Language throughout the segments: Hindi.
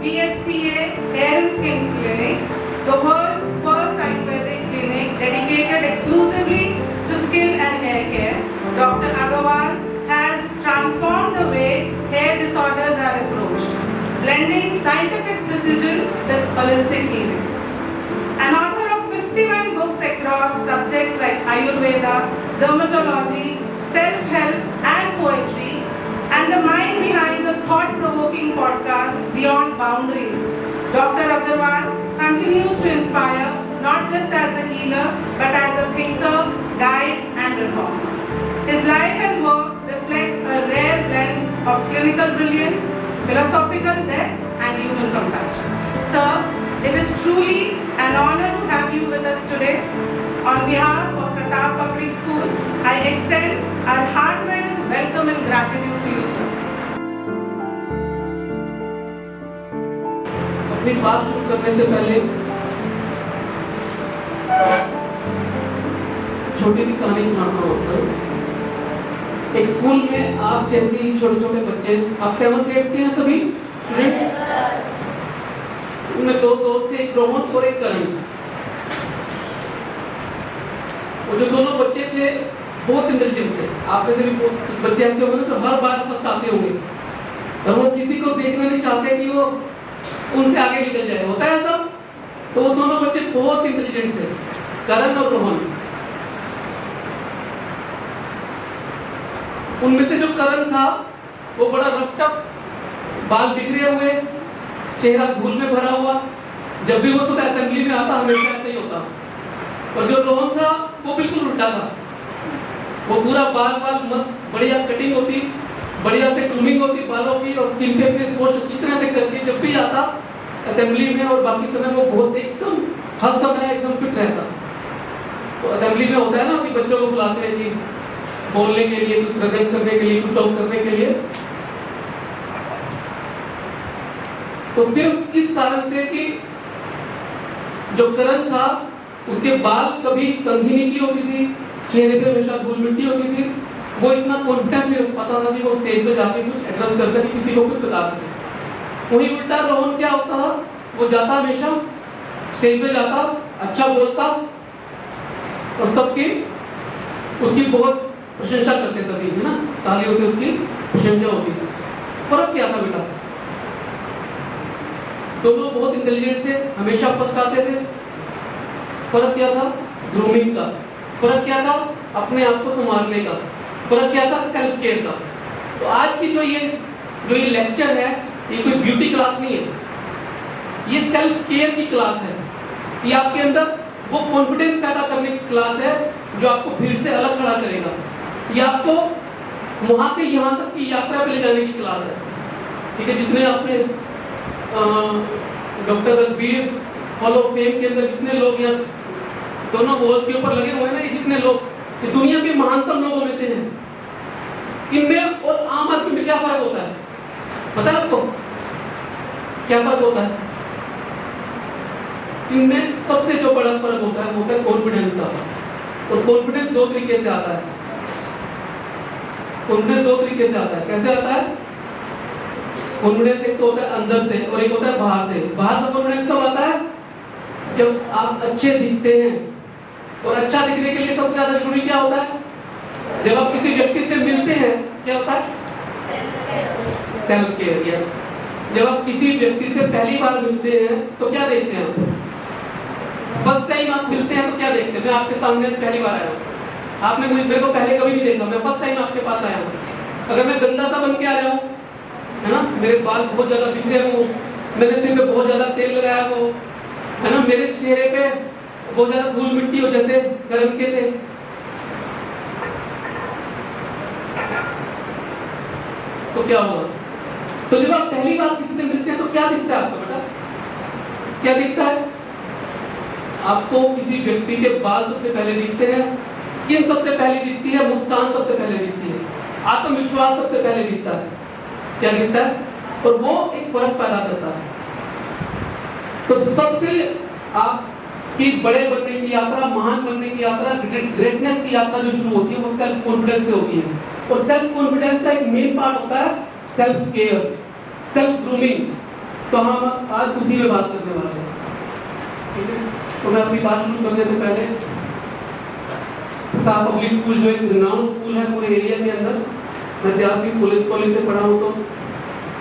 BHCA Hair and Skin Clinic, the world's first Ayurvedic clinic dedicated exclusively to skin and hair care, Dr. Agarwal has transformed the way hair disorders are approached, blending scientific precision with holistic healing. An author of 51 books across subjects like Ayurveda, dermatology, self-help and poetry, and the mind behind the thought-provoking podcast Beyond Boundaries, Dr. Agarwal continues to inspire not just as a healer but as a thinker, guide and reformer. His life and work reflect a rare blend of clinical brilliance, philosophical depth and human compassion. Sir, it is truly an honor to have you with us today. On behalf of Pratap Public School, I extend our heartfelt welcome and gratitude to you, sir. अपनी बात शुरू करने से पहले छोटी सी कहानी सुनाता हूँ। एक स्कूल में आप जैसी छोटे छोटे बच्चे, आप 7th 8th के हैं सभी स्टूडेंट? उनमें 2 दोस्त थे, एक रोहन और एक करण। वो जो दोनों बच्चे थे बहुत इंटेलिजेंट थे। आप में से भी बच्चे ऐसे होंगे तो हर बार फर्स्ट आते होंगे और वो किसी को देखना नहीं चाहते कि वो उनसे आगे निकल जाए, होता है सब। तो वो दोनों बच्चे बहुत इंटेलिजेंट थे, करण और रोहन। उनमें से जो करण था वो बड़ा रफ टफ, बाल बिखरे हुए, चेहरा धूल में भरा हुआ। जब भी वो सुबह असेंबली में आता हमेशा ऐसे ही होता। और जो रोहन था वो बिल्कुल उल्टा था। वो पूरा बाल मस्त बढ़िया कटिंग होती, बढ़िया से ग्रूमिंग होती बालों की, और स्किन पे फेस वॉश अच्छी तरह से करके जब भी आता असेंबली में और बाकी समय वो बहुत एकदम हर समय एकदम फिट रहता। तो असेंबली में होता है ना कि बच्चों को बुलाते हैं कि बोलने के लिए, कुछ प्रेजेंट करने के लिए, कुछ टॉक करने के लिए। तो सिर्फ इस कारण से कि जो करण था उसके बाल कभी कंघी नहीं की होती थी, चेहरे पे हमेशा धूल मिट्टी होती थी। वो इतना कॉन्फिडेंस नहीं रख पाता था कि वो स्टेज पे जाके कुछ एड्रेस कर सके, किसी को कुछ बता सके। वही उल्टा रोहन क्या होता था, वो जाता हमेशा स्टेज पे जाता, अच्छा बोलता और सबकी उसकी बहुत प्रशंसा करते सभी, है ना, तालियों से उसकी प्रशंसा होती। फर्क क्या था बेटा? दोनों बहुत इंटेलिजेंट थे, हमेशा फर्स्ट आते थे। फर्क क्या था? ग्रूमिंग का। फर्क क्या था? अपने आप को संभालने का। फर्क क्या था? सेल्फ केयर का। तो आज की जो ये लेक्चर है, ये कोई ब्यूटी क्लास नहीं है, ये सेल्फ केयर की क्लास है। ये आपके अंदर वो कॉन्फिडेंस पैदा करने की क्लास है जो आपको भीड़ से अलग खड़ा करेगा। ये आपको वहां से यहाँ तक की यात्रा पे ले जाने की क्लास है। ठीक है, जितने आपने doctor Ranbir hall of fame के अंदर जितने लोग यहाँ दोनों वॉल्स के ऊपर लगे हुए हैं ना, ये जितने लोग ये दुनिया के महानतम लोगों में से हैं। इनमें और आम आदमी में क्या फर्क होता है पता है आपको? क्या फर्क होता है? इनमें सबसे जो बड़ा फर्क होता है वो होता है कॉन्फिडेंस का। और कॉन्फिडेंस 2 तरीके से आता है। कॉन्फिडेंस 2 तरीके से आता है। कैसे आता है कॉन्फिडेंस? एक तो होता है अंदर से और एक होता है बाहर से। बाहर का कॉन्फिडेंस कब आता है? जब आप अच्छे दिखते हैं। और अच्छा दिखने के लिए सबसे ज्यादा जरूरी क्या होता है? जब आप किसी व्यक्ति से मिलते हैं क्या होता है? Self care. यस। जब आप किसी व्यक्ति से पहली बार मिलते हैं तो क्या देखते हैं आप? फर्स्ट टाइम आप मिलते हैं तो क्या देखते हैं? मैं आपके सामने पहली बार आया हूँ, आपने मेरे को पहले कभी नहीं देखा, मैं फर्स्ट टाइम आपके पास आया हूँ। अगर मैं गंदा सा बन के आ रहा हूँ, है ना, मेरे बाल बहुत ज्यादा बिखरे हो, मेरे सिर में बहुत ज्यादा तेल लगाया हो, है ना, मेरे चेहरे पे बहुत ज्यादा धूल मिट्टी हो जैसे गर्म के थे, तो क्या होगा? तो जब आप पहली बार किसी से मिलते हैं तो क्या दिखता है आपको बेटा? क्या दिखता है आपको? किसी व्यक्ति के बाल सबसे पहले दिखते हैं, स्किन सबसे पहले दिखती है, मुस्कान सबसे पहले दिखती है, आत्मविश्वास सबसे पहले दिखता है। क्या दिखता है? और वो एक फर्क पैदा करता है। तो सबसे आपकी बड़े बनने की यात्रा, महान बनने की यात्रा, ग्रेटनेस की यात्रा जो शुरू होती है वो सेल्फ कॉन्फिडेंस से होती है। और सेल्फ कॉन्फिडेंस का एक मेन पार्ट होता है सेल्फ केयर, सेल्फ ग्रूमिंग। तो हम आज उसी में बात करने वाले हैं, ठीक है। तो मैं अपनी बात शुरू करने से पहले प्रताप पब्लिक स्कूल जो एक रिनाउंड स्कूल है पूरे एरिया के अंदर, मैं त्यागपुर पुलिस कॉलेज से पढ़ा हूँ। तो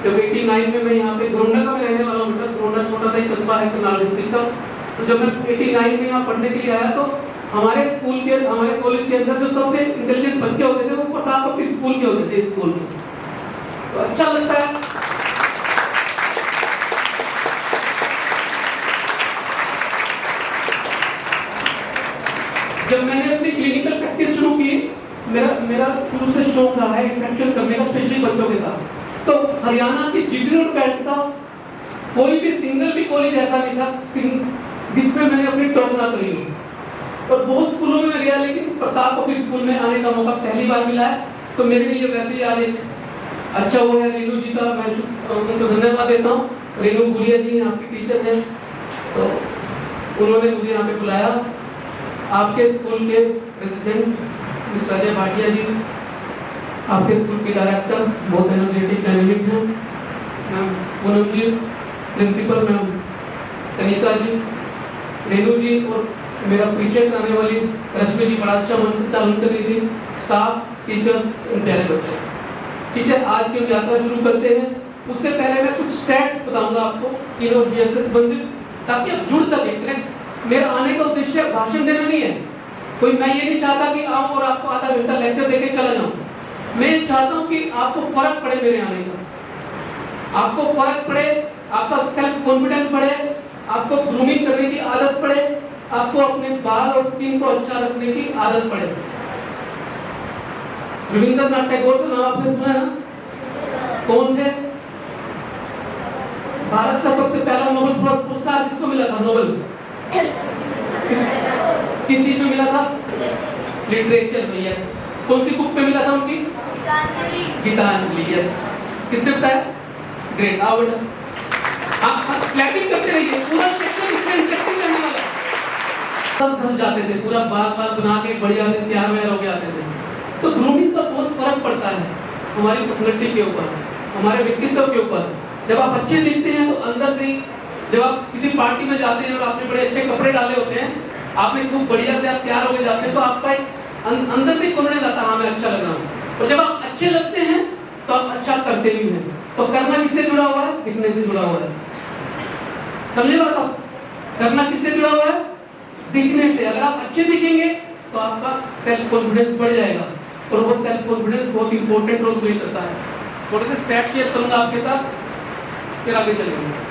जब 89 में मैं यहाँ पे गोंडा का मैं रहने वाला हूँ, गोंडा छोटा सा ही कस्बा है करनाल डिस्ट्रिक्ट का। तो जब मैं 89 में यहाँ पढ़ने के लिए आया तो हमारे स्कूल के, हमारे कॉलेज के अंदर जो सबसे इंटेलिजेंट बच्चे होते थे वो प्रताप पब्लिक स्कूल के होते थे स्कूल में। तो अच्छा लगता है। जब मैंने अपनी क्लिनिकल प्रैक्टिस शुरू की, मेरा शुरू से शौक रहा है इंटरेक्शन करने का, स्पेशली बच्चों के साथ। तो हरियाणा की जीटी रोड बैठ का कोई भी सिंगल भी कॉलेज ऐसा नहीं था जिसमें मैंने अपनी टॉप ना करी हो। और बहुत स्कूलों में गया, लेकिन प्रताप पब्लिक स्कूल में आने का मौका पहली बार मिला है। तो मेरे लिए वैसे ही आज एक अच्छा वो है रेनू जी का, मैं उनको धन्यवाद देता हूँ। रेनू गुड़िया जी आपकी टीचर हैं, तो उन्होंने मुझे यहाँ पे बुलाया। आपके स्कूल के प्रेसिडेंट मिस्टर अजय भाटिया जी, आपके स्कूल के डायरेक्टर बहुत एनर्जेटिक डायनेमिक हैं, मैम पूनम जी, प्रिंसिपल मैम कनिका जी, रेनू जी, और मेरा परिचय कराने वाली रश्मि जी बड़ा अच्छा मन से चालू कर रही थी, स्टाफ, टीचर्स, प्यारे बच्चे। ठीक है, आज की यात्रा शुरू करते हैं। उससे पहले मैं कुछ स्टैट्स बताऊंगा आपको स्किल ऑफ जीएस से संबंधित, ताकि आप जुड़ सकें। मेरा आने का उद्देश्य भाषण देना नहीं है, कोई मैं ये नहीं चाहता कि आऊं और आपको आधा घंटा लेक्चर देके चला जाऊं। मैं चाहता हूं कि आपको फर्क पड़े मेरे आने का, आपको फर्क पड़े, आपका सेल्फ कॉन्फिडेंस बढ़े, आपको ग्रूमिंग करने की आदत पड़े, आपको अपने बाल और स्किन को अच्छा रखने की आदत पड़े। रविंद्रनाथ टैगोर का नाम आपने सुना है ना? कौन थे? भारत का सबसे पहला नोबेल पुरस्कार किसको मिला था? नोबेल किस चीज में मिला था? लिटरेचर में। यस। कौन सी बुक पे मिला था उनकी? गीतांजलि। यस। किसने बताया? ग्रेट। आउट। आप क्लैपिंग करते रहिए, पूरा सेक्शन इसमें इंटरेस्टिंग रहने वाला है। सब घस जाते थे, पूरा बाल बना के बढ़िया से तैयार वैयार हो के आते थे। तो ग्रूमिंग का बहुत फर्क पड़ता है हमारी पर्सनैलिटी के ऊपर, हमारे व्यक्तित्व के ऊपर। जब आप अच्छे दिखते हैं तो अंदर से ही, जब आप किसी पार्टी में जाते हैं और आपने बड़े अच्छे कपड़े डाले होते हैं, आपने खूब बढ़िया से आप तैयार होके जाते हैं, तो आपका एक अंदर से कॉन्फिडेंस आता है, हाँ मैं अच्छा लग रहा हूँ। और जब आप अच्छे लगते हैं तो आप अच्छा करते भी हैं। तो करना किससे जुड़ा हुआ है? दिखने से जुड़ा हुआ है। समझे बात आप? करना किससे जुड़ा हुआ है? दिखने से। अगर आप अच्छे दिखेंगे तो आपका सेल्फ कॉन्फिडेंस बढ़ जाएगा, और वो सेल्फ कॉन्फिडेंस बहुत इंपॉर्टेंट रोल प्ले करता है। थोड़े से स्टैट शेयर करूंगा आपके साथ, फिर आगे चलेंगे।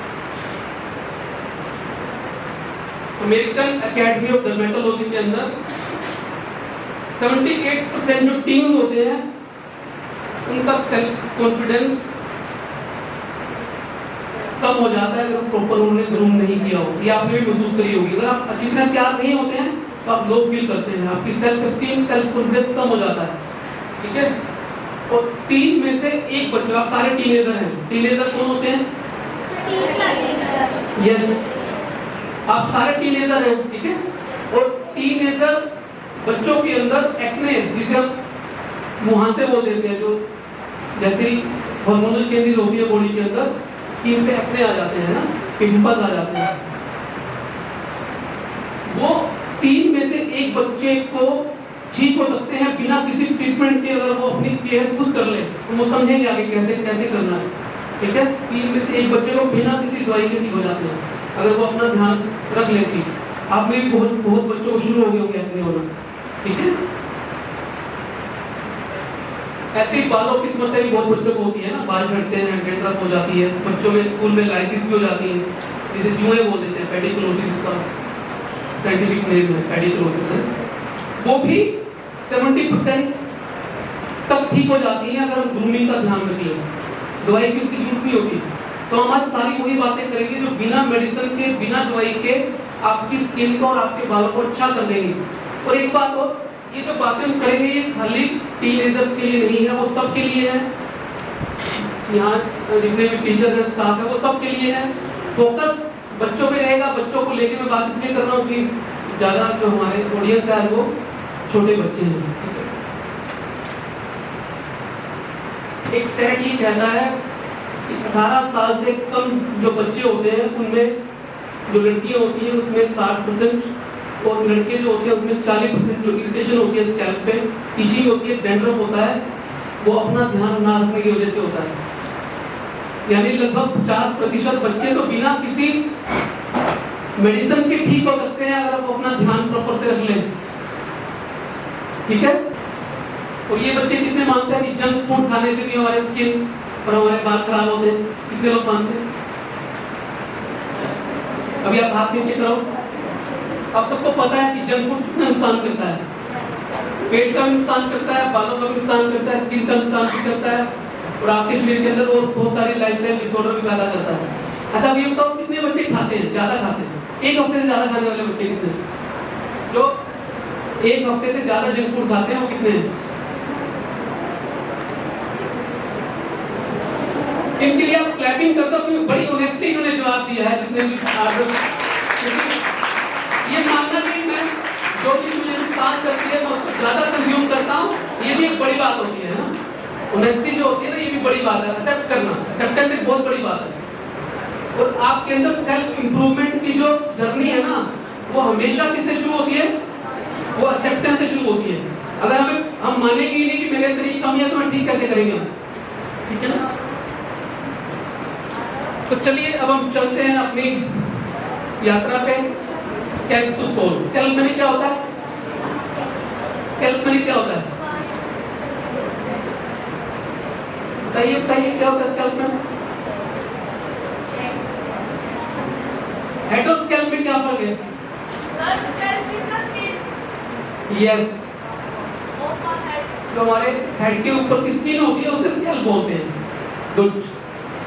अमेरिकन एकेडमी ऑफ डर्मेटोलॉजी के अंदर 78% जो टीन होते हैं उनका सेल्फ कॉन्फिडेंस कम हो जाता है अगर प्रॉपर उन्होंने ग्रूम नहीं किया हो। ये आपने भी महसूस करी होगी। अगर आप अच्छी तरह तैयार नहीं होते हैं तो आप लो फील करते हैं, आपकी सेल्फ एस्टीम, सेल्फ कॉन्फिडेंस कम हो जाता है। ठीक है। और 3 में से 1 बच्चा, आप सारे टीनेजर हैं। टीनेजर कौन होते हैं? यस, आप सारे टीनेजर हैं। ठीक है। और टीनेजर बच्चों के अंदर एक्ने, जिसे हम मुहांसे बोल देते हैं, जो जैसे हार्मोनल चेंजेस होती है बॉडी के अंदर, स्किन पे एक्ने आ जाते हैं ना, पिंपल्स आ जाते हैं। वो 3 में से 1 बच्चे को ठीक हो सकते हैं बिना किसी ट्रीटमेंट के। अगर वो अपनी केयर खुद कर ले तो वो समझेंगे आगे कैसे कैसे करना है। ठीक है। 3 में से 1 बच्चे को बिना किसी दवाई के ठीक हो जाते हैं अगर वो अपना ध्यान रख लेती। आप में भी बहुत बच्चों को शुरू हो गए होंगे एक्ने होना। ठीक है। ऐसे ही बालों की समस्या भी बहुत बच्चों को होती है ना, बाल झड़ते हैं, डैंड्रफ हो जाती है बच्चों में, स्कूल में लाइसिस भी हो जाती है, जिसे जुए बोल देते हैं, पेडिकुलोसिस, इसका साइंटिफिक नेम है, पेडिकुलोसिस है। वो भी 70% तक ठीक हो जाती है अगर हम ग्रूमिंग का ध्यान रख लें, दवाई की उसकी जरूरत नहीं होती। तो हमारी सारी वही बातें करेंगे जो बिना मेडिसिन के, बिना दवाई के आपकी स्किन को और आपके बालों को अच्छा कर देंगे। और एक बात और, ये जो बातें हम करेंगे ये खाली टीनेजर्स के लिए नहीं है, वो सब के लिए है। यहाँ जितने भी टीचर है, स्टाफ है, वो सब के लिए है। फोकस बच्चों पे रहेगा। बच्चों को लेके मैं बात इसलिए कर रहा हूँ कि ज्यादा जो हमारे ऑडियंस है वो छोटे बच्चे हैं। एक स्टैट ये कहता है 18 साल से कम जो बच्चे होते हैं उनमें, जो लड़कियां होती हैं उसमें 60% और लड़के जो होते हैं उसमें 40% जो इरिटेशन होती है स्कैल्प पे, इचिंग होती है, डैंड्रफ होता है, वो अपना ध्यान ना रखने की वजह से होता है। यानी लगभग 50% बच्चे तो बिना किसी मेडिसिन के ठीक हो सकते हैं अगर आप अपना ध्यान प्रॉपर से रख लें। ठीक है। और ये बच्चे कितने मानते हैं कि जंक फूड खाने से भी हमारे स्किन और हमारे बाल खराब होते हैं? कितने लोग मानते हैं? अभी आप हाथ नीचे करो। आप सबको पता है कि जंक फूड कितना नुकसान करता है, पेट का भी नुकसान करता है, बालों का भी नुकसान करता है, स्किन का नुकसान भी करता है और आपके शरीर के अंदर वो बहुत सारी लाइफस्टाइल डिसऑर्डर भी पैदा करता है। अच्छा अब ये बताओ कितने बच्चे खाते हैं, ज्यादा खाते हैं? एक हफ्ते से ज्यादा खाने वाले बच्चे कितने हैं? जो एक हफ्ते से ज्यादा जंक फूड खाते हैं वो कितने हैं? इनके लिए आप क्लैपिंग करते हो क्योंकि बड़ी ऑनेस्टली इन्होंने जवाब दिया है। जितने भी ये मानना कि मैं जो चीज मुझे नुकसान करती है मैं उसको ज्यादा कंज्यूम करता हूँ, ये भी एक बड़ी बात होती है ना। ऑनेस्टी जो होती है ना, ये भी बड़ी बात है। एक्सेप्ट करना, एक्सेप्टेंस एक बहुत बड़ी बात है। और आपके अंदर सेल्फ इंप्रूवमेंट की जो जर्नी है ना, वो हमेशा किससे शुरू होती है? वो एक्सेप्टेंस से शुरू होती है। अगर हम मानेंगे ही नहीं कि मेरे अंदर ये कमी है तो मैं ठीक कैसे करेंगे हम? ठीक है ना। तो चलिए अब हम चलते हैं अपनी यात्रा पे। Scalp to soul. स्कैल्प में क्या होता है? स्कैल्प में क्या होता है? बताइए बताइए क्या होता है स्कैल्प में? हेड और स्कैल्प में क्या फर्क है? यस, जो हमारे हेड के ऊपर की स्किन होती है उसे स्कैल्प बोलते हैं। गुड।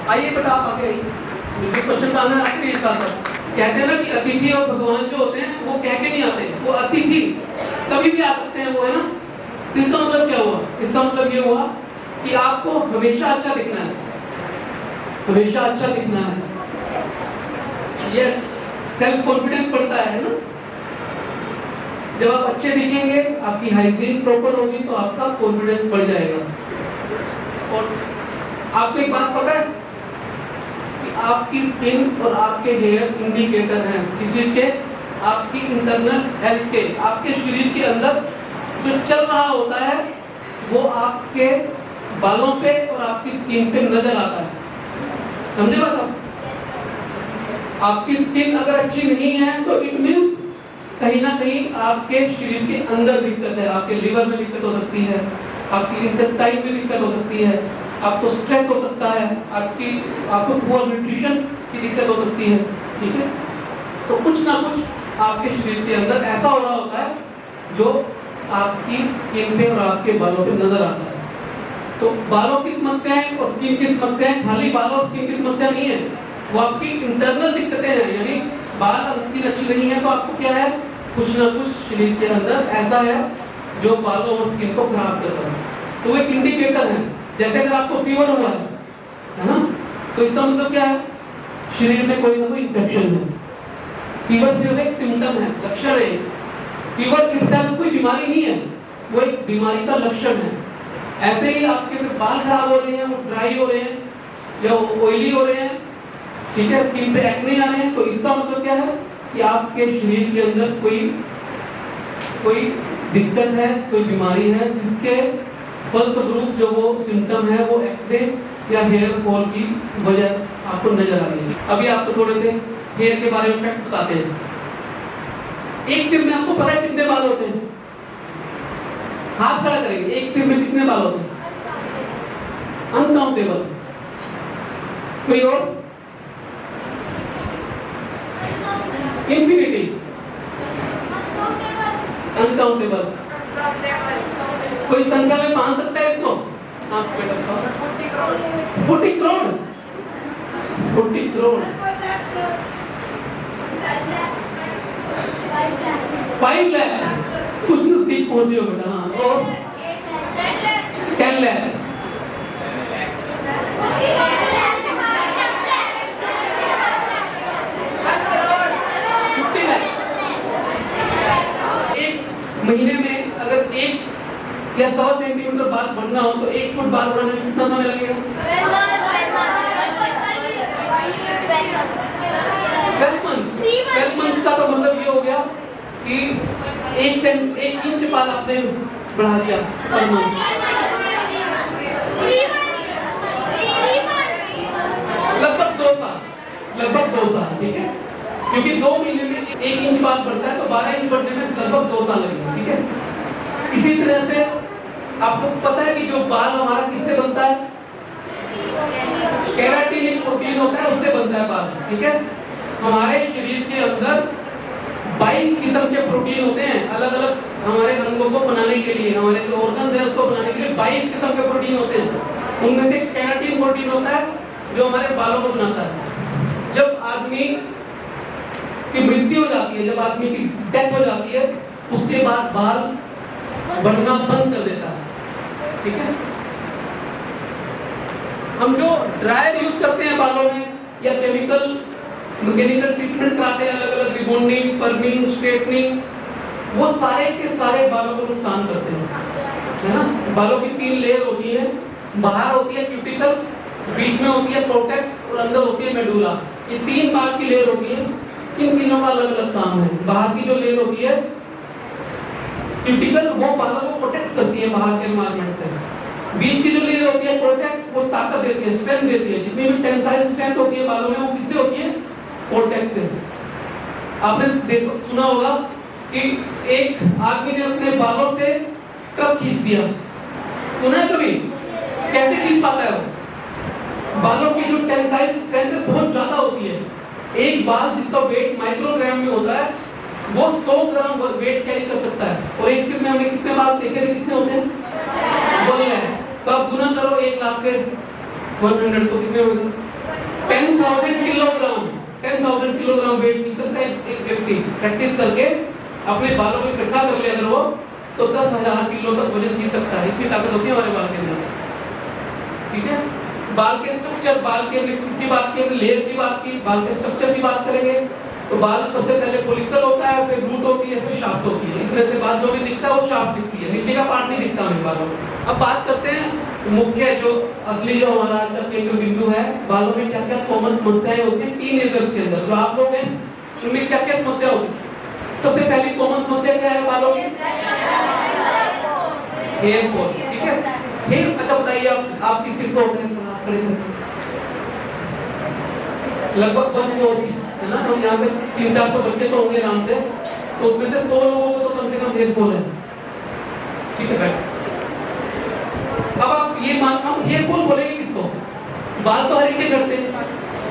आइए बेटा आप आगे आइए। मुझे क्वेश्चन का आंसर आखिरी इसका सर कहते हैं ना कि अतिथि और भगवान जो होते हैं वो कह के नहीं आते, वो अतिथि कभी भी आ सकते हैं, वो है ना। इसका मतलब क्या हुआ? इसका मतलब ये हुआ कि आपको हमेशा अच्छा दिखना है, हमेशा अच्छा दिखना है। यस, सेल्फ कॉन्फिडेंस बढ़ता है ना। जब आप अच्छे दिखेंगे, आपकी हाइजीन प्रॉपर होगी तो आपका कॉन्फिडेंस बढ़ जाएगा। और आपको एक बात पता है कि आपकी स्किन और आपके हेयर इंडिकेटर हैं किसी के, आपकी इंटरनल हेल्थ के, आपके शरीर के अंदर जो चल रहा होता है वो आपके बालों पे और आपकी स्किन पे नजर आता है। समझे बात आप? आपकी स्किन अगर अच्छी नहीं है तो इट मींस कहीं ना कहीं आपके शरीर के अंदर दिक्कत है। आपके लीवर में दिक्कत हो सकती है, आपकी इंटेस्टाइन में दिक्कत हो सकती है, आपको स्ट्रेस हो सकता है, आपको पुअर न्यूट्रिशन की दिक्कत हो सकती है। ठीक है। तो कुछ ना कुछ आपके शरीर के अंदर ऐसा हो रहा होता है जो आपकी स्किन पे और आपके बालों पे नजर आता है। तो बालों की समस्याएं और स्किन की समस्याएं खाली बालों और स्किन की समस्या नहीं है, वो आपकी इंटरनल दिक्कतें हैं। यानी बाल और स्किन अच्छी नहीं है तो आपको क्या है, कुछ ना कुछ शरीर के अंदर ऐसा है जो बालों और स्किन को खराब करता है। तो वो एक इंडिकेटर है। जैसे अगर आपको फीवर हुआ है ना, तो इसका मतलब क्या है? शरीर में कोई ना कोई इंफेक्शन है। फीवर सिर्फ एक सिम्टम है, लक्षण है। फीवर इटसेल्फ कोई बीमारी नहीं है, वो एक बीमारी का लक्षण है। ऐसे ही आपके बाल खराब हो रहे हैं, वो ड्राई हो रहे हैं या ऑयली हो रहे हैं, ठीक है, स्किन पे एक्ने आ रहे हैं, तो इसका मतलब क्या है कि आपके शरीर के अंदर कोई दिक्कत है, कोई बीमारी है जिसके फलस्वरूप जो वो सिम्टम है वो एक्ने या हेयर फॉल की वजह आपको नजर आ रही है। अभी आपको थोड़े से हेयर के बारे में फैक्ट बताते हैं। एक सिर में आपको पता है कितने बाल होते हैं? हाथ खड़ा करेंगे, एक सिर में कितने बाल होते हैं? अनकाउंटेबल। कोई और? इंफिनिटी। अनकाउंटेबल। कोई संख्या में मान सकता है इसको? आप 40 करोड़। 40 करोड़। 5 लाख। कुछ नजदीक पहुंचे हो बेटा। हाँ, और 10 लाख। महीने में अगर 1 या 100 सेंटीमीटर बाल बढ़ना हो तो 1 फुट बाल बढ़ाने में कितना समय लगेगा? 12 मंथ का तो मतलब ये हो गया कि 1 इंच बाल आपने बढ़ा दिया पर मंथ। लगभग 2 साल, ठीक है, क्योंकि 2 महीने में 1 इंच बाल बढ़ता है तो 12 इंच बढ़ने में लगभग 2 साल लगेंगे, ठीक है। इसी तरह से आपको पता है कि जो बाल हमारा किससे बनता है, केराटिन एक प्रोटीन होता है, उससे बनता है बाल, ठीक है। हमारे शरीर के अंदर 22 किस्म के प्रोटीन होते हैं, अलग अलग हमारे अंगों को बनाने के लिए, हमारे जो ऑर्गन्स हैं उसको बनाने के लिए 22 किस्म के प्रोटीन होते हैं। उनमें से केराटिन प्रोटीन होता है जो हमारे बालों को बनाता है। जब आदमी की मृत्यु हो जाती है, जब आदमी की डेथ हो जाती है, उसके बाद बाल बढ़ना बंद कर देता है, ठीक है। हम जो ड्रायर यूज करते हैं बालों में या मैकेनिकल ट्रीटमेंट कराते हैं, अलग अलग रिबॉन्डिंग, पर्मिंग, स्ट्रेटनिंग, वो सारे के सारे बालों को नुकसान करते हैं, है ना। बालों की 3 लेयर होती है, बाहर होती है क्यूटिकल, बीच में होती है कोर्टेक्स और अंदर होती है मेडुला। ये 3 बाल की लेयर होती है, इन तीनों का अलग अलग काम है। बाहर की जो लेयर होती है क्यूटिकल, वो बालों को प्रोटेक्ट करती है बाहर के एनवायरनमेंट से। बीच की जो लेयर होती है कोर्टेक्स, वो ताकत देती है, स्ट्रेंथ देती है। जितनी भी टेंसाइल स्ट्रेंथ होती है बालों में, वो किससे होती है, कोर्टेक्स से। आपने देखो सुना होगा कि एक आदमी ने अपने बालों से ट्रक खींच दिया, सुना है कभी? कैसे खींच पाता है वो? बालों की जो टेंसाइल स्ट्रेंथ बहुत ज्यादा होती है। एक बाल जिसका वेट माइक्रोग्राम में होता है, वो 100 ग्राम वेट कैरी कर सकता है। और एक सिर में हमने कितने बाल देखे थे, कितने होते हैं? 1 लाख। तो आप गुना करो 1 लाख से 100 तो कितने होंगे? 10,000 किलोग्राम। 10,000 किलोग्राम वेट खींच सकता है एक व्यक्ति। प्रैक्टिस करके अपने बालों को इकट्ठा कर ले अगर वो, तो 10,000 किलो तक वजन खींच सकता है। इतनी ताकत होती है हमारे बाल के अंदर, ठीक है। बाल के स्ट्रक्चर, बाल के किसकी बात की, हमने लेयर की बात की, बाल के स्ट्रक्चर की बात करेंगे। तो बाल सबसे पहले फॉलिकल होता है, फिर रूट होती है, फिर शाफ्ट होती है। इस तरह से बाल जो भी दिखता है वो शाफ्ट दिखती है, नीचे का पार्ट नहीं दिखता हमें बालों में। अब बात करते हैं मुख्य जो असली जो हमारा आज का केंद्र बिंदु है, बालों में क्या क्या कॉमन समस्याएं होती है टीनेजर्स के अंदर। जो आप लोग हैं उनमें क्या क्या समस्या होती है? सबसे पहली कॉमन समस्या क्या है बालों की? हेयर फॉल, ठीक है। हेयर, अच्छा बताइए आप किस किस को होते हैं? लगभग 5 है ना। हम यहाँ पे 3-4 तो बच्चे तो होंगे आराम से, तो उसमें से 100 लोगों को तो कम से कम हेयर फॉल है, ठीक है। अब आप ये हम हेयर फॉल बोलेंगे किसको? बाल तो हर एक के झड़ते हैं।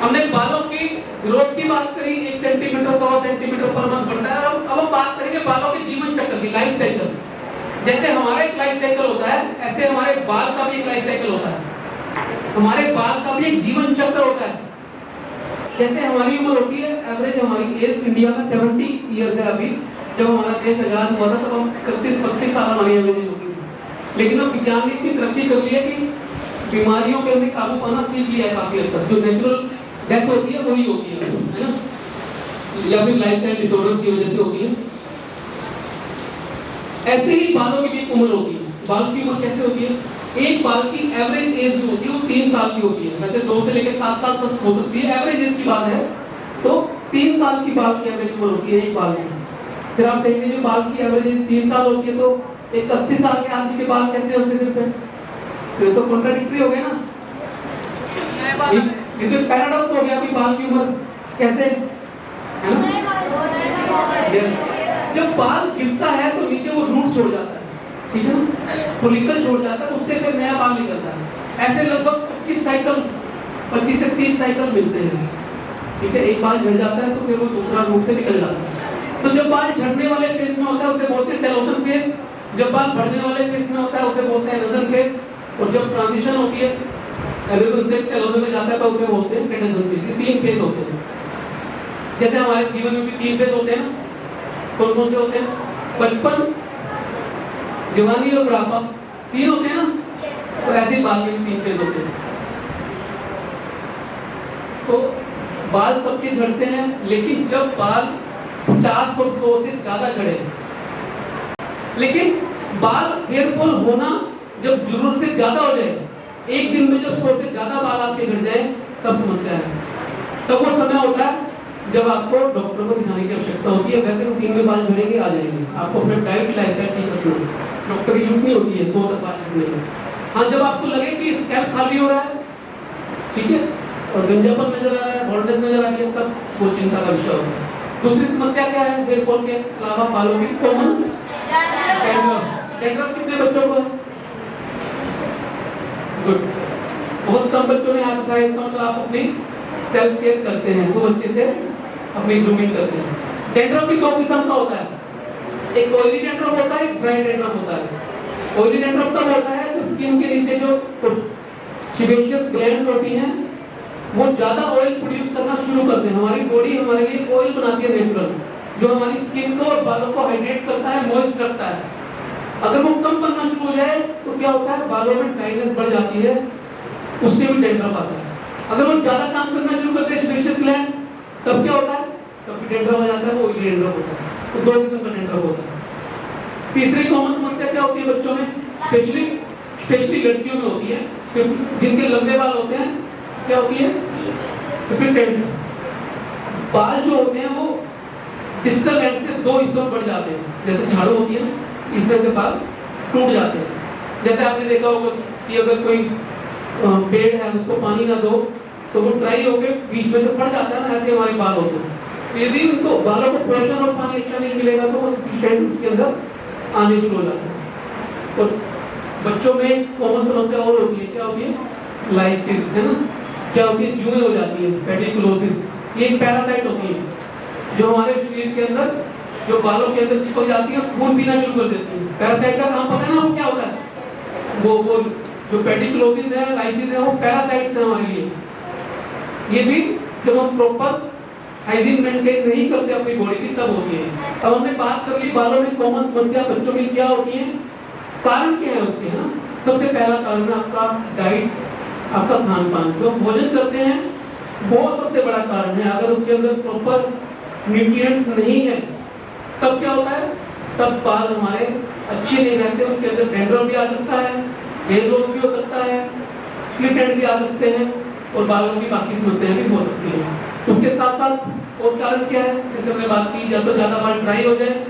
हमने बालों की ग्रोथ की बात करी, 1 सेंटीमीटर 100 सेंटीमीटर पर मंथ बढ़ता है। अब हम बात करेंगे बालों के जीवन चक्र की, लाइफ साइकिल। जैसे हमारा एक लाइफ साइकिल होता है, ऐसे हमारे बाल का भी एक लाइफ साइकिल होता है। हमारे बाल का भी एक जीवन चक्र होता है। जैसे हमारी उम्र होती है, एवरेज हमारी एज इंडिया में 70 ईयर्स है अभी। जब हमारा देश आजाद हुआ था तब हम 31-32 साल हमारी एवरेज होती थी। लेकिन अब विज्ञान ने इतनी तरक्की कर ली है कि बीमारियों पे हमने काबू पाना सीख लिया है काफी हद तक। जो नेचुरल डेथ होती है वही होती है ना, या फिर लाइफस्टाइल डिसऑर्डर्स की वजह से होती है। ऐसे ही बालों की भी उम्र होती है। बाल की उम्र कैसे होती है? एक बाल की एवरेज एज जो होती है वो 3 साल की होती है। वैसे 2 से लेकर 7 साल तक हो सकती है, एवरेज एज की बात है। तो 3 साल की बाल की एवरेज उम्र होती है एक बाल की। फिर आप देखेंगे जो बाल की एवरेज एज 3 साल होती है, तो एक 80 साल के आदमी के बाल कैसे उसके सिर पे? तो कॉन्ट्राडिक्टरी हो गया ना, ये तो पैराडॉक्स हो गया। अभी बाल की उम्र कैसे है ना? जब बाल गिरता है तो नीचे वो रूट छोड़ जाता है, ठीक है ना, फॉलिकल छोड़ जाता है, उससे फिर नया बाल निकलता है। ऐसे लगभग 25 से 30 साइकिल मिलते हैं, ठीक है। एक बाल झड़ जाता है तो फिर वो दूसरा रूट से निकल जाता है। तो जब बाल झड़ने वाले फेज में होता है उसे बोलते हैं टेलोजन फेज। जब बाल बढ़ने वाले फेज में होता है उसे बोलते हैं एरोजन फेज। और जब ट्रांजिशन होती है एरोजन से टेलोजन में जाता है तो उसे बोलते हैं केटाजन फेज। ये 3 फेज होते हैं। जैसे हमारे जीवन में भी 3 फेज होते हैं ना, कौन कौन से होते हैं? बचपन, जवानी और बुढ़ापा, 3 होते हैं ना। तो ऐसे ही बाल में भी 3 फेज होते हैं। तो बाल सबके झड़ते हैं, लेकिन जब बाल 50 और 100 से ज्यादा झड़े, लेकिन बाल हेयर फॉल होना जब जरूरत से ज्यादा हो जाए, एक दिन में जब 100 से ज्यादा बाल आपके झड़ जाए, तब समस्या है। तब वो समय होता है जब आपको डॉक्टर को दिखाने की आवश्यकता होती है। वैसे रूटीन में बाल झड़ेंगे, आ जाएंगे, आपको अपने डाइट लाइफस्टाइल ठीक रखना है, डॉक्टर की यूज नहीं होती है 100 तक बात करने में। हाँ, जब आपको लगे कि स्कैल्प खाली हो रहा है, ठीक है, और गंजापन नजर आ रहा है, बॉल्डनेस नजर आ रही है, तब वो चिंता का विषय होता है। दूसरी समस्या क्या है हेयर फॉल के अलावा बालों की? Common dandruff. डैंड्रफ कितने बच्चों को है? गुड, बहुत कम बच्चों ने हाथ उठाया, इसका मतलब आप अपनी सेल्फ केयर करते हैं, तो अच्छे से अपनी ग्रूमिंग करते हैं। डैंड्रफ भी दो किस्म का होता है, एक ऑयली डैंड्रफ होता है, एक ड्राई डैंड्रफ होता है। ऑयली डैंड्रफ तब होता है जब स्किन के नीचे जो सेबेशियस ग्लैंड्स होती हैं वो ज्यादा ऑयल प्रोड्यूस करना शुरू करते हैं। हमारी बॉडी हमारे लिए ऑयल बनाती है नेचुरल, जो हमारी स्किन को और बालों को हाइड्रेट करता है, मॉइस्ट रखता है। अगर वो कम करना शुरू हो जाए तो क्या होता है, बालों में ड्राइनेस बढ़ जाती है, उससे भी डैंड्रफ आता है। अगर वो ज्यादा काम करना शुरू करते हैं सेबेशियस ग्लैंड्स, तब क्या होता है, तब भी डैंड्रफ आ जाता है, वो ऑयली डैंड्रफ होता है। तो दो किस्म का डैंड्रफ होता है। तीसरी कॉमन समस्या क्या होती है बच्चों में, स्पेशली लड़कियों में होती है, जिनके लंबे बाल होते हैं, क्या होती है, स्प्लिट एंड्स। बाल जो होते हैं वो डिस्टल एंड से दो हिस्सों में बढ़ जाते हैं, जैसे झाड़ू होती है इस तरह से बाल टूट जाते हैं। जैसे आपने देखा होगा कि अगर कोई पेड़ है उसको पानी ना दो तो वो ड्राई होकर बीच में से फट जाता है ना, ऐसे हमारे बाल होते हैं। यदि उनको बालों को पोषण और पानी अच्छा नहीं मिलेगा तो वो सफिशिएंट उसके अंदर आने शुरू हो जाते हैं। और बच्चों में कॉमन समस्या और होती है, क्या होती है, लाइसिस, है ना, क्या होती है, जुएं हो जाती है, पेडिकुलोसिस। ये एक पैरासाइट होती है जो हमारे शरीर के अंदर, जो बालों के अंदर चिपक जाती है, खून पीना शुरू कर देती है। पैरासाइट का काम पता है ना वो क्या होता है, वो जो पेडिकुलोसिस है, लाइसिस है, वो पैरासाइट्स है हमारे लिए। ये भी जब हम प्रॉपर हाइजीन मेंटेन नहीं करते अपनी बॉडी की तब होती है। अब हमने बात कर ली बालों में कॉमन समस्या बच्चों में क्या होती है, कारण क्या है उसके, है ना। सबसे पहला कारण है आपका डाइट, आपका खान पान, जो भोजन करते हैं वो सबसे बड़ा कारण है। अगर उसके अंदर प्रॉपर न्यूट्रिएंट्स नहीं है तब क्या होता है, तब बाल हमारे अच्छे नहीं रहते, उनके अंदर डैंड्रफ भी आ सकता है, हेयर लॉस भी हो सकता है, स्प्लिट एंड भी आ सकते हैं और बालों की बाकी समस्याएं भी हो सकती हैं। उसके साथ साथ और कारण क्या है, जैसे हमने बात की, या तो ज्यादा बाल ड्राई हो जाए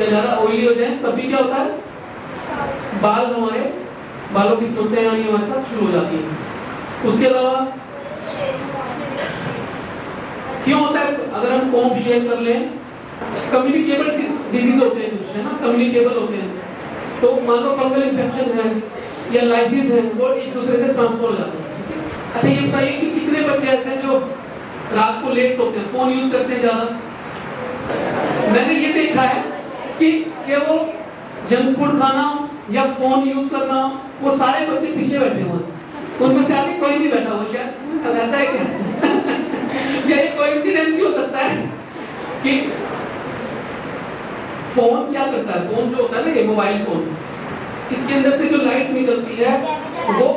या ज्यादा ऑयली हो जाए, तब भी क्या होता है, बालों की समस्याएं आनी हमारे साथ शुरू हो जाती है। उसके अलावा क्यों होता है, अगर हम कॉम्ब शेयर कर लें, कम्युनिकेबल डिजीज होते हैं कुछ, है ना, कम्युनिकेबल होते हैं, तो मान लो फंगल इन्फेक्शन है या लाइसिस है, वो एक दूसरे से ट्रांसफर हो जाते हैं। अच्छा ये बताइए कि कितने बच्चे ऐसे हैं जो रात को लेट सोते हैं, फोन यूज करते हैं ज्यादा। मैंने ये देखा है कि वो जंक फूड खाना या फोन यूज करना, वो सारे बच्चे पीछे बैठे हुए हैं, उनमें से आगे कोई नहीं बैठा हुआ शायद, अब ऐसा है क्या ये कोइंसिडेंस भी हो सकता है कि फोन क्या करता है, फोन जो होता है ना, ये मोबाइल फोन, इसके अंदर से जो लाइट निकलती है वो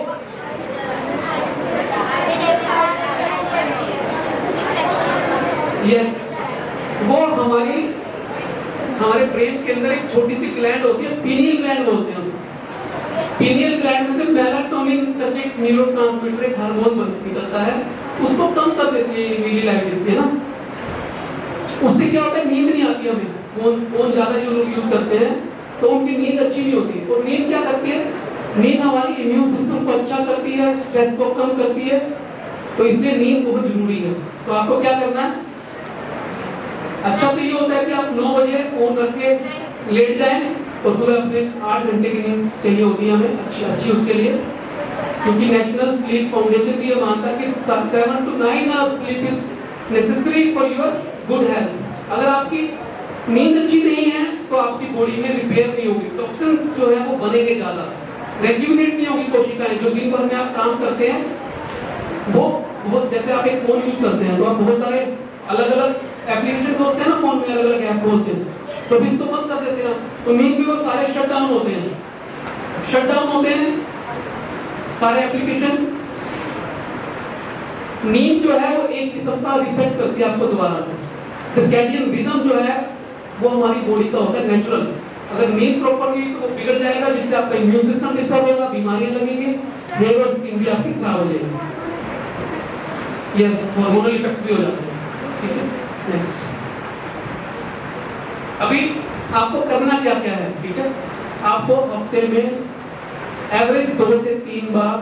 यस वो हमारे ब्रेन के अंदर एक छोटी सी ग्लैंड होती है, पीनियल ग्लैंड बोलते हैं उसको। पीनियल ग्लैंड में से मेलाटोनिन करके एक न्यूरोट्रांसमीटर, एक हार्मोन निकलता है, उसको कम कर देती है नीली लाइट इसके ना। उससे क्या होता है, नींद नहीं आती हमें। फोन ज्यादा जो लोग यूज करते हैं तो उनकी नींद अच्छी नहीं होती। और नींद क्या करती है, नींद हमारी इम्यून सिस्टम को अच्छा करती है, स्ट्रेस को कम करती है, तो इसलिए नींद बहुत जरूरी है। तो आपको क्या करना है, अच्छा तो ये होता है कि आप 9 बजे फोन रख के लेट जाएं और सुबह अपने 8 घंटे की नींद चाहिए होती है हमें, अच्छी उसके लिए, क्योंकि नेशनल स्लीप फाउंडेशन भी ये मानता है कि 7 to 9 hours sleep is necessary for your good health. अगर आपकी नींद अच्छी नहीं है तो आपकी बॉडी में रिपेयर नहीं होगी, टॉक्सिन्स जो है वो बनेंगे ज्यादा, रेजुविनेट नहीं होगी कोशिकाएं। जो दिन भर में आप काम करते हैं वो जैसे आप एक फोन यूज करते हैं तो आप बहुत सारे अलग अलग एप्लीकेशन होते हैं ना फोन में, अलग अलग ऐप होते हैं, तो भी इसको बंद कर देते हैं, तो नींद में वो सारे शट डाउन होते हैं सारे एप्लीकेशन। नींद जो है वो एक किस्म का रीसेट करती है आपको दोबारा से। सर्कैडियन रिदम जो है वो हमारी बॉडी का होता है नेचुरल। अगर नींद प्रॉपर नहीं तो वो बिगड़ जाएगा, जिससे आपका इम्यून सिस्टम डिस्टर्ब होगा, बीमारियां लगेंगी, हेयर और स्किन भी आपकी खराब हो जाएगी। यस, हार्मोनल इफेक्ट भी हो जाते हैं। ठीक है, नेक्स्ट। अभी आपको करना क्या क्या है, ठीक है, आपको हफ्ते में एवरेज 2 से 3 बार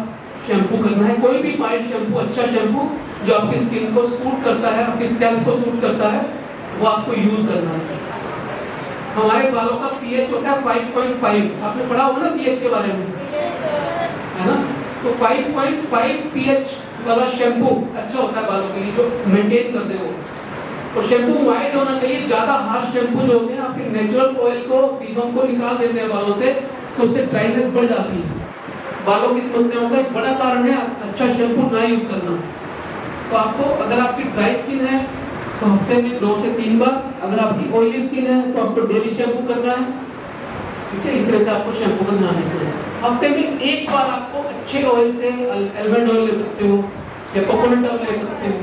शैम्पू करना है। कोई भी माइल्ड शैम्पू, अच्छा शैम्पू जो आपकी स्किन को सूट करता है, आपकी स्कैल्प को सूट करता है, वो आपको यूज करना है। हमारे बालों का पीएच होता है 5.5, आपने पढ़ा होगा ना पीएच के बारे में, है ना? तो 5.5 पीएच वाला शैम्पू अच्छा होता है बालों के लिए, जो मेंटेन करते हो। और शैम्पू माइल्ड होना चाहिए। ज्यादा हार्श शैम्पू जो होते हैं आपके नेचुरल ऑयल को, सीबम को निकाल देते हैं बालों से, तो उससे ड्राइनेस बढ़ जाती है। बालों की समस्याओं का एक बड़ा कारण है अच्छा शैम्पू ना यूज करना। तो आपको, अगर आपकी ड्राई स्किन है तो हफ्ते में 2 से 3 बार, अगर आपकी ऑयली स्किन है तो आपको डेली शैम्पू करना है। ठीक है, इस तरह से आपको शैम्पू का ध्यान रखना है। हफ्ते में 1 बार आपको अच्छे ऑयल से, आलमंड ऑयल ले सकते हो या कोकोनट ऑयल ले सकते हो।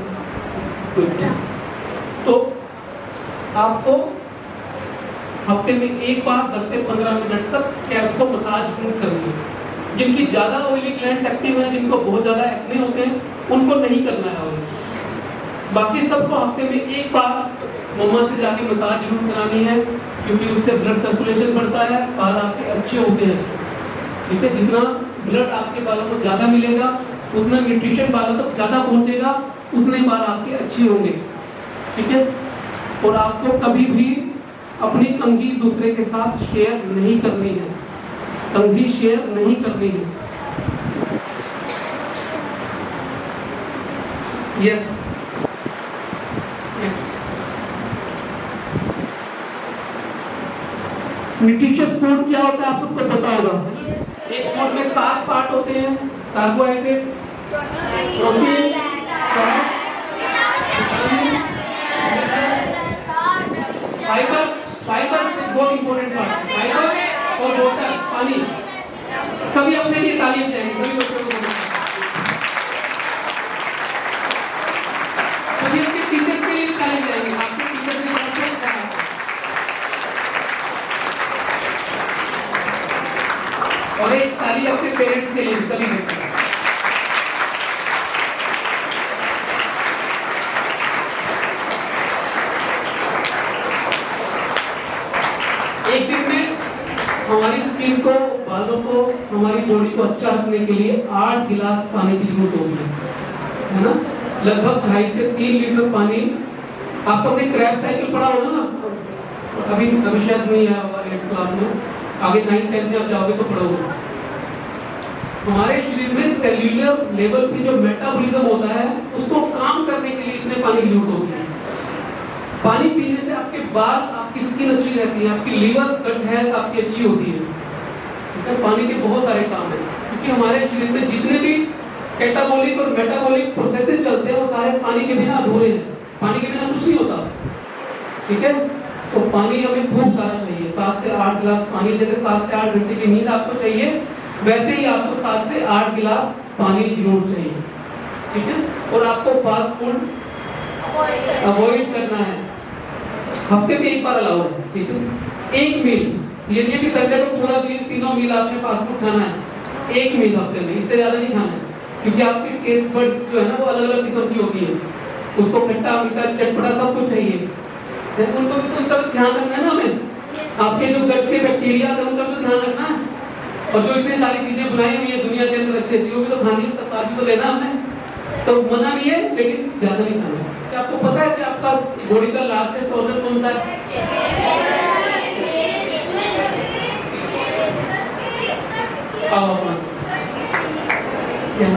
तो आपको हफ्ते में 1 बार 10 से 15 मिनट तक स्कैल्प को मसाज करनी है। जिनकी ज्यादा ऑयली ग्लैंड्स एक्टिव है, जिनको बहुत ज्यादा एक्ने होते हैं, उनको नहीं करना है ऑयल। बाकी सबको हफ्ते में 1 बार मम्मा से जाके मसाज जरूर करानी है, क्योंकि उससे ब्लड सर्कुलेशन बढ़ता है, बाल आपके अच्छे होते हैं। ठीक है, जितना ब्लड आपके बालों को ज्यादा मिलेगा, उतना न्यूट्रिशन बालों तक ज्यादा पहुंचेगा, उतने बाल आपके अच्छे होंगे। ठीक है, और आपको कभी भी अपनी कंघी दूसरे के साथ शेयर नहीं करनी है, कंघी शेयर नहीं करनी है। यस, न्यूट्रिशियस फूड क्या होता है आप सबको पता होगा। एक फूड में 7 पार्ट होते हैं, carbohydrate, protein, fibre, fibre is बहुत इंपॉर्टेंट पार्ट, फाइबर और वाटर, पानी। सभी अपने लिए तालीम देंगे, सभी बच्चों को सभी अपने टीचर्स के लिए तालीम देंगे, आपके टीचर्स की तरफ से। और एक ताली अपने पेरेंट्स के लिए, सभी बच्चों। एक दिन में हमारी स्किन को, बालों को, हमारी बॉडी को अच्छा रखने के लिए 8 गिलास पानी की जरूरत होगी, है ना? लगभग 2.5 से 3 लीटर पानी। आप सबने क्रैब साइकिल पढ़ा होगा ना, अभी शायद नहीं आया होगा 8th क्लास में, आगे 9th 10th में आप जाओगे तो पढ़ोगे। हमारे शरीर में सेल्यूलर लेवल पे जो मेटाबॉलिज्म होता है, उसको काम करने के लिए इतने पानी की जरूरत होती है। पानी पीने से आपके बाल, आपकी स्किन अच्छी रहती है, आपकी लीवर, गट हेल्थ आपकी अच्छी होती है। ठीक है, पानी के बहुत सारे काम हैं, क्योंकि हमारे शरीर में जितने भी कैटाबॉलिक और मेटाबॉलिक प्रोसेसेस चलते हैं, वो सारे पानी के बिना अधूरे हैं। पानी के बिना कुछ नहीं होता। ठीक है, तो पानी हमें खूब सारा चाहिए। 7 से 8 गिलास पानी, जैसे 7 से 8 घंटे की नींद आपको चाहिए, वैसे ही आपको 7 से 8 गिलास पानी जरूर चाहिए। ठीक है, और आपको फास्ट फूड अवॉइड करना है। हफ्ते में 1 बार अलाउड है। ठीक है, 1 मील, ये नहीं है कि संडे को पूरा दिन 3 मील आपने फास्ट फूड खाना है। 1 मील हफ्ते में, इससे ज्यादा नहीं खाना है, क्योंकि आपकी टेस्ट बड्स जो है ना, वो अलग अलग किस्म की होती है। उसको खट्टा, मीठा, चटपटा सब कुछ चाहिए। उनको भी तो उनका भी ध्यान रखना है ना हमें। आपके जो गट के बैक्टीरिया है, उनका भी ध्यान रखना है। और जो इतनी सारी चीजें बनाई हुई है दुनिया के अंदर अच्छी अच्छी, वो भी तो खानी, उसका स्वाद भी तो लेना हमें। तो मना भी है, लेकिन ज्यादा नहीं खाना है। क्या आपको पता है कि आपका बॉडी का लार्जेस्ट ऑर्गन कौन सा है?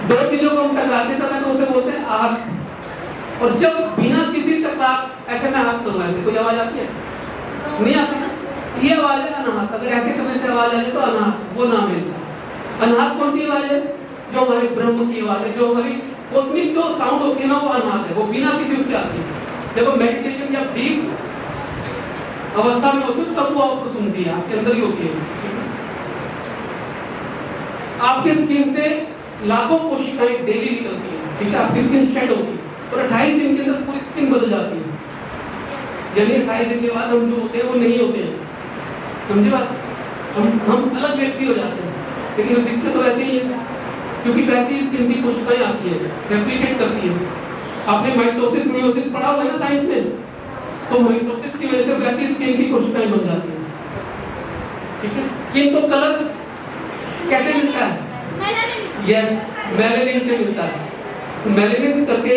दो चीजों को हम टकराते समय तो उसे बोलते हैं आग। और जब बिना किसी टकराव ऐसे में हाथ करूंगा, ऐसे कोई आवाज आती है? नहीं आती। ये आवाज है अनाहत। अगर ऐसे करने से आवाज आ जाए तो अनाहत, वो नाम है इसका। अनाहत कौन सी आवाज है? जो हमारे ब्रह्म की आवाज है, जो हमारी कॉस्मिक जो साउंड होती है ना, वो अनाहत है, वो बिना किसी उसके आती है। जब हम मेडिटेशन या डीप अवस्था में होते हैं तब वो आपको सुनती है, आपके अंदर ही होती है। आपके स्किन से लाखों कोशिकाएं डेली निकलती है। ठीक है, आपकी स्किन शेड होती है और 28 दिन के अंदर पूरी स्किन बदल जाती है। यानी 28 दिन के बाद हम जो होते हैं वो नहीं होते हैं। समझे बात? हम अलग व्यक्ति हो जाते हैं, लेकिन दिक्कत तो वैसे ही है, क्योंकि वैसे ही स्किन की कोशिकाएं आती है, रेप्लिकेट करती है। आपने माइटोसिस मियोसिस पढ़ा होगा ना साइंस में, तो माइटोसिस की वजह से वैसी स्किन की कोशिकाएं बन जाती हैं। ठीक है, स्किन को कलर कैसे मिलता है? यस, मेलानिन से मिलता है। मेलानिन करके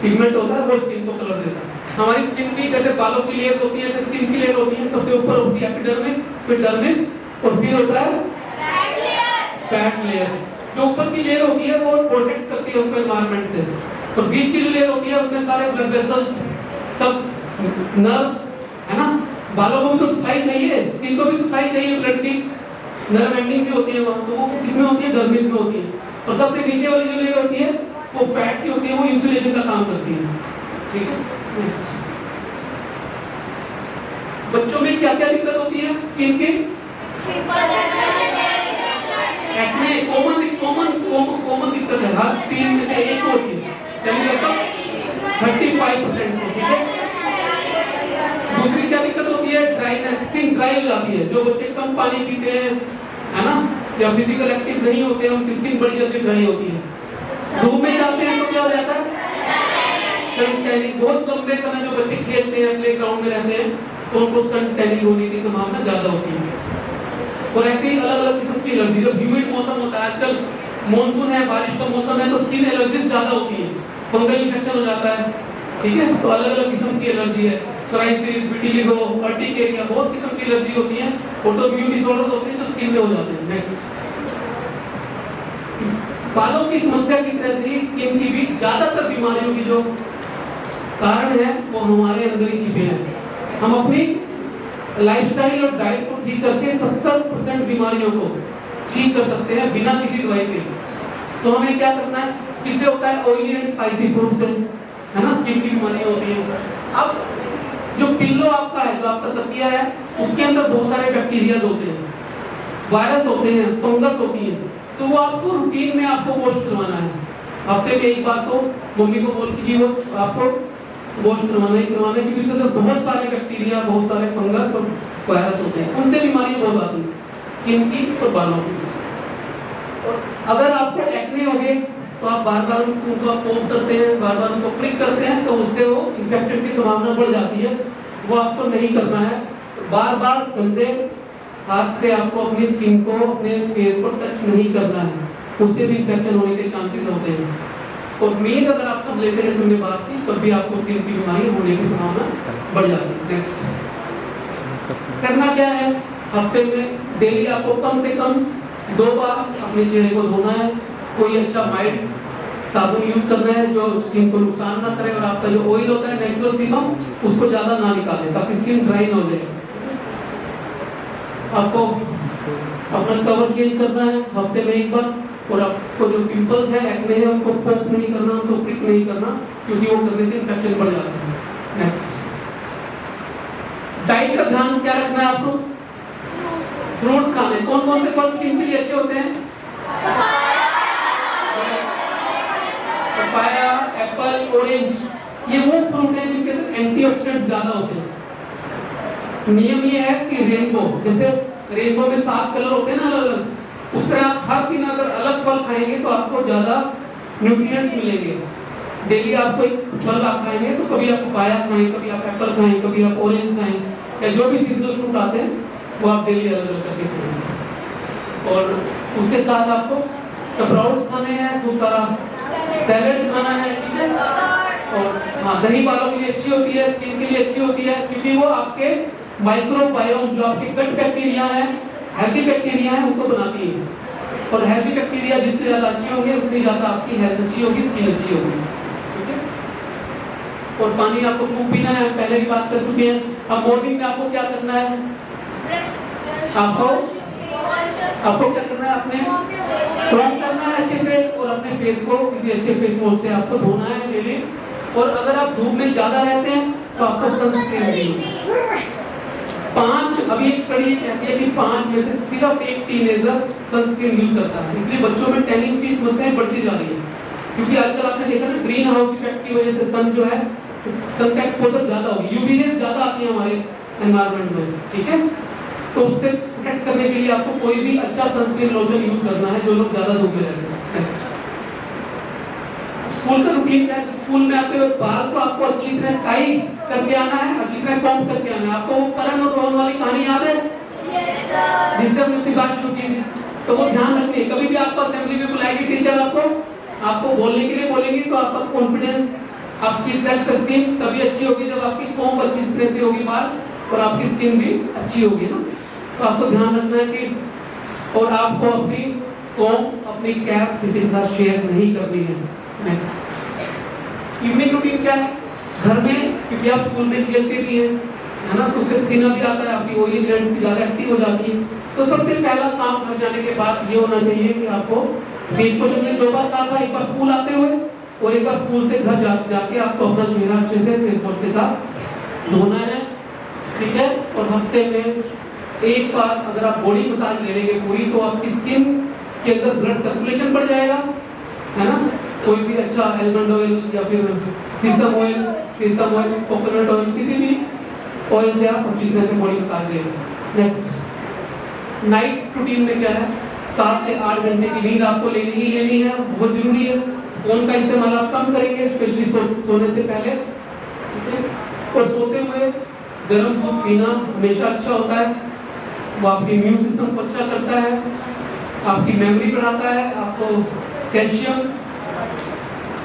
पिगमेंट होता है, वो स्किन को कलर देता है। हमारी स्किन की जैसे बालों की लेयर होती है, ऐसे स्किन की लेयर होती है। सबसे ऊपर होती है एपिडर्मिस, फिर डर्मिस और फिर होता है फैट लेयर। जो ऊपर की लेयर होती है वो प्रोटेक्ट करती है हमको एनवायरनमेंट से, और बीच की जो लेयर होती है उसमें सारे ब्लड वेसल्स, सब नर्व्स, है ना। बालों को भी तो सप्लाई चाहिए, स्किन को भी सप्लाई चाहिए ब्लड की, नर्व एंडिंग भी होती है वहां, तो वो किसमें होती है? डर्मिस में होती है। और सबसे नीचे वाली जो लेयर होती है वो फैट की होती है, वो इंसुलेशन का काम करती है। ठीक है, नेक्स्ट। बच्चों में क्या क्या दिक्कत होती है स्किन की? एक्ने कॉमन दिक्कत है, हर 3 में से 1 होती है, यानी लगभग 35% होती है। दूसरी क्या दिक्कत होती है? ड्राइनेस, स्किन ड्राई हो जाती है। जो बच्चे कम पानी पीते हैं, है ना, या फिजिकल एक्टिव नहीं होते हैं, उनकी स्किन बड़ी जल्दी ड्राई होती है। धूप में जाते हैं तो क्या हो जाता है? Sun tanning. बहुत लंबे समय जो बच्चे खेलते हैं, प्ले ग्राउंड में रहते हैं, तो उनको सन टैनिंग होने की संभावना ज्यादा होती है। और ऐसे ही अलग अलग किस्म की एलर्जी, जब ह्यूमिड मौसम होता है, आजकल मॉनसून है, बारिश का मौसम है, तो स्किन एलर्जीज ज्यादा होती है, फंगल इन्फेक्शन हो जाता है। ठीक है, तो अलग अलग किस्म की एलर्जी है, सोराइसिस, विटिलिगो, अर्टिकेरिया, बहुत किस्म की एलर्जी होती है। ऑटोइम्यून डिसऑर्डर्स होते हैं जो स्किन में हो जाते हैं। नेक्स्ट, बालों की समस्या की तरह से ही स्किन की भी ज्यादातर बीमारियों की जो कारण है वो हमारे अंदर ही छिपे हैं। हम अपनी लाइफस्टाइल और डाइट को ठीक करके 70% बीमारियों को ठीक कर सकते हैं बिना किसी दवाई के। तो हमें क्या करना है? इससे होता है ऑयली एंड स्पाइसी फूड से, है ना, स्किन की बीमारियां होती हैं। अब जो पिल्लो आपका है, जो आपका तकिया है, उसके अंदर बहुत सारे बैक्टीरिया होते हैं, वायरस होते हैं, फंगस होती है, तो वो आपको रूटीन में आपको वॉश करवाना है। हफ्ते में एक बार तो मम्मी को बोल के वो आपको वॉश करवाना ही करवाना है, क्योंकि उसके अंदर बहुत सारे बैक्टीरिया, बहुत सारे फंगस और वायरस होते हैं, उनसे बीमारियां बहुत आती हैं, स्किन की और बालों की। और अगर आपको एक्ने हो गए तो आप बार बार उनको पोक करते हैं, बार बार उनको प्रिक करते हैं, तो उससे वो इन्फेक्शन की संभावना बढ़ जाती है। वो आपको नहीं करना है। बार बार गंदे हाथ से आपको अपनी स्किन को, अपने फेस को टच नहीं करना है, उससे भी इन्फेक्शन होने के चांसेस होते हैं। और नींद अगर आप कम लेते हैं सुनने बात की, तब भी आपको स्किन की बीमारी होने की संभावना बढ़ जाती है। नेक्स्ट, करना क्या है? हफ्ते में डेली आपको कम से कम 2 बार अपने चेहरे को धोना है। कोई अच्छा माइल्ड साबुन यूज करना है जो स्किन को नुकसान ना करे, और आपका जो ऑयल होता है नेचुरल सीबम, उसको ज्यादा ना निकाले ताकि स्किन ड्राई ना हो जाए। आपको अपना कवर चेंज करना है हफ्ते में 1 बार, और आपको जो पिंपल्स है, एक्ने है, उनको पोक नहीं करना, उनको प्रिक नहीं करना, क्योंकि वो करने से इन्फेक्शन बढ़ जाता है। नेक्स्ट, डाइट का ध्यान क्या रखना है आपको? फ्रूट्स खाने। कौन कौन से फल स्किन के लिए अच्छे होते हैं? पपाया, एप्पल, ऑरेंज, ये वो फ्रूट है जिनके अंदर एंटीऑक्सीडेंट्स ज्यादा होते हैं। नियम ये है कि रेनबो, जैसे रेनबो में 7 कलर होते हैं ना अलग अलग, उस तरह आप हर दिन अगर अलग फल खाएंगे तो आपको ज्यादा न्यूट्रिएंट्स मिलेंगे। डेली आपको एक फल आप खाएंगे तो कभी आप पपाया खाएं, कभी आप एप्पल खाएं, कभी आप ऑरेंज खाएं, या जो भी सीजनल फ्रूट आते हैं वो आप डेली अलग अलग करके खाएंगे। और उसके साथ आपको स्प्राउट्स खाने हैं, खूब सारा सैलेड खाना है, ठीक है। और हाँ, दही बालों के लिए अच्छी होती है, स्किन के लिए अच्छी होती है, क्योंकि वो आपके माइक्रोबायोम, जो आपके गट बैक्टीरिया है, हेल्दी बैक्टीरिया है, उनको बनाती है। और हेल्दी बैक्टीरिया जितने ज्यादा अच्छे होंगे उतनी ज्यादा आपकी हेल्थ अच्छी होगी, स्किन अच्छी होगी, ठीक है। और पानी आपको खूब पीना है, पहले भी बात कर चुके हैं। अब मॉर्निंग में आपको क्या करना है? आपको क्या करना है? अपने वॉश करना है अच्छे से, और अपने फेस को किसी अच्छे फेस वॉश से आपको धोना है डेली। और अगर आप धूप में ज्यादा रहते हैं तो आपको सनस्क्रीन लेनी। 5, अभी एक स्टडी कहती है कि 5 में से सिर्फ एक टीनेजर सनस्क्रीन यूज करता है, इसलिए बच्चों में टैनिंग की समस्याएं बढ़ती जा रही है। क्योंकि आजकल आपने देखा ना, ग्रीन हाउस इफेक्ट की वजह से सन जो है, सन का एक्सपोजर ज्यादा होगी, यूवी रेज ज्यादा आती है हमारे एनवायरनमेंट में, ठीक है। तो उससे प्रोटेक्ट करने के लिए आपको कोई भी अच्छा सनस्क्रीन लोशन यूज करना है, जो लोग ज्यादा धूप में रहते हैं। नेक्स्ट, स्कूल का रूटीन क्या है? स्कूल में आते हुए बाल को आपको अच्छी तरह टाई करके आना है, अच्छी तरह कॉम्ब करके आना है। आपको करण और रोहन वाली कहानी याद है जिससे हमने अपनी बात शुरू की थी? तो वो ध्यान रखिए, कभी भी आपको असेंबली में बुलाएगी टीचर आपको बोलने के लिए बोलेंगे तो आपका कॉन्फिडेंस, आपकी सेल्फ एस्टीम तभी अच्छी होगी जब आपकी कॉम्ब अच्छी तरह से होगी बाल और आपकी स्किन भी अच्छी होगी ना। तो आपको ध्यान रखना है कि और आपको अपनी कॉम्ब अपनी कैप किसी के साथ शेयर नहीं करनी है। नेक्स्ट, इवनिंग रूटीन क्या है? घर में क्योंकि आप स्कूल में खेलते भी हैं है ना, तो उससे पसीना भी आता है, आपकी ऑयली ग्लैंड ज्यादा एक्टिव हो जाती है। तो सबसे पहला काम घर जाने के बाद ये होना चाहिए कि आपको फेस वॉश में 2 बार कहा था, एक बार स्कूल आते हुए और एक बार स्कूल से घर जाके आपको अपना चेहरा अच्छे से फेस वॉश के साथ धोना है, ठीक है। और हफ्ते में एक बार अगर आप बॉडी मसाज ले लेंगे पूरी तो आपकी स्किन के अंदर ब्लड सर्कुलेशन बढ़ जाएगा, है ना। कोई भी अच्छा आलमंड ऑयल या फिर सीसम ऑयल, कोकोनट ऑयल, किसी भी ऑयल से आप अच्छी तरह से बॉडी मसाज ले लेंगे। नेक्स्ट, नाइट रूटीन में क्या है? 7 से 8 घंटे की नींद आपको लेनी ही लेनी है, बहुत जरूरी है। फोन का इस्तेमाल आप कम करेंगे, स्पेशली सोने से पहले, ठीक है। और सोते हुए गर्म दूध पीना हमेशा अच्छा होता है, वो आपके इम्यून सिस्टम को अच्छा करता है, आपकी मेमोरी बढ़ाता है, आपको कैल्शियम,